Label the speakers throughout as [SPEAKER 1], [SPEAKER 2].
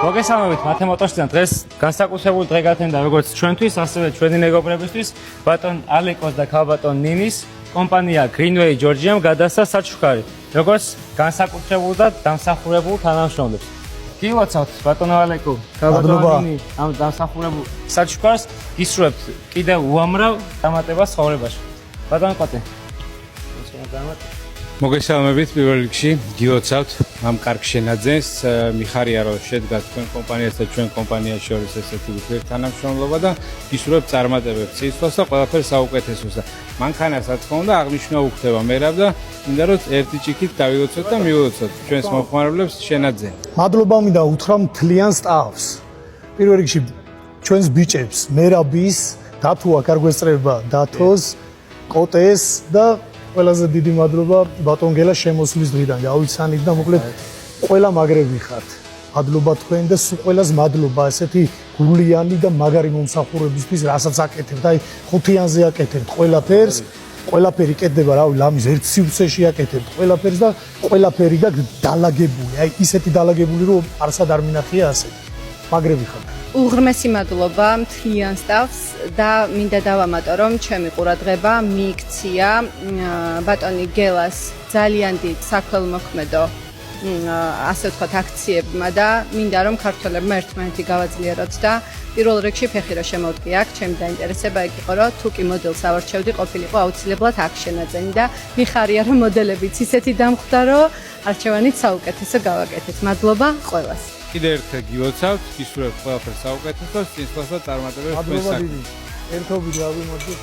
[SPEAKER 1] მოგესალმებით მათემატიკოსთან დღეს განსაკუთრებული დღე გათენდა როგორც ჩვენთვის, ასევე ჩვენი მეგობრებისთვის. ბატონ ალეკოს და ქალბატონ ნინის კომპანია Greenway Georgiam გადასცა საჩუქარი, როგორც განსაკუთრებულ და დამსახურებულ თანამშრომლებს. გილოცავთ ბატონო ალეკო, ქალბატონ ნინი ამ დამსახურებულ საჩუქარს გისურვებთ კიდევ უამრავ დამატებას ცხოვრებაში. ბატონო კოტე.
[SPEAKER 2] მოგესალმებით პირველ რიგში, გილოცავთ ამ კარგ შენაძენს. მიხარია რომ შედგა თქვენ კომპანიას და ჩვენ კომპანიას შორის ესეთი ურთიერთთანამშრომლობა და გისურვებთ წარმატებებს სიცოცხლეს და ყველაფერს საუკეთესოს და მანქანას რა თქმა უნდა აღნიშნა უხდება მერაბ და მინდა რომ ერთი ჭიქით დავილოცოთ და მივილოცოთ ჩვენს მომხმარებლებს შენაძენი.
[SPEAKER 3] მადლობა მინდა უთხრა მთლიან სტაფს. პირველ რიგში ჩვენს ბიჭებს, მერაბის, დათოა კარგვესწრება, დათოს, კოტეს და ყველაზე დიდი მადლობა ბატონ გელას შემოსვლის დღიდან გავიცანით და მოკლედ ყველა მაგრები ხართ. მადლობა თქვენ და სულ ყველას მადლობა ესეთი გულიანი და მაგარი მომსახურებისთვის, რასაც აკეთებთ. აი 5-იანზე აკეთებთ ყველაფერს, ყველაფერი კეთდება, რავი, ლამის ერთ სივრცეში აკეთებთ ყველაფერს და ყველაფერი და დალაგებული. აი ისეთი დალაგებული რომ არსად არ მინახია ასეთი. მაგრები ხართ.
[SPEAKER 4] უღრმესი მადლობა მთლიან სტაფს და მინდა დავამატო რომ ჩემი ყურადღება მიიქცია ბატონი გელას ძალიან დიდ საქველმოქმედო ასე ვთქვათ აქციებმა და მინდა რომ ქართველებმა ერთმანეთი გავაძლიეროთ და პირველ რიგში ფეხი რა შემოვდგე აქ ჩემი დაინტერესება იქ იყო რომ თუ კი მოდელს ავარჩევდი ყოფილიყო აუცილებლად აქ შენაძენი და მიხარია რომ მოდელებიც ისეთი დამხვდა რომ არჩევანით საუკეთესო გავაკეთეთ. მადლობა ყველას.
[SPEAKER 2] კიდევ ერთხელ გილოცავთ, გისურვებთ ყველაფერს საუკეთესოს, სიცოცხლეს და წარმატებებს თქვენს საქმეში.
[SPEAKER 3] ერთობით ავიმოდი.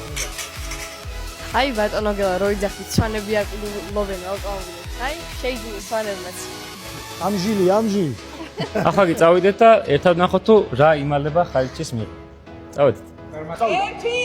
[SPEAKER 5] აი ბატონო გელა რო იძახით სვანები აკიდულობენ ავტომობილებს. აი შეიძლება სვანებმაც.
[SPEAKER 3] ამჟი.
[SPEAKER 1] ახლა კი წავიდეთ და ერთად ნახოთ თუ რა იმალება ხალიჩის მიერ. წავედით.
[SPEAKER 6] ერთი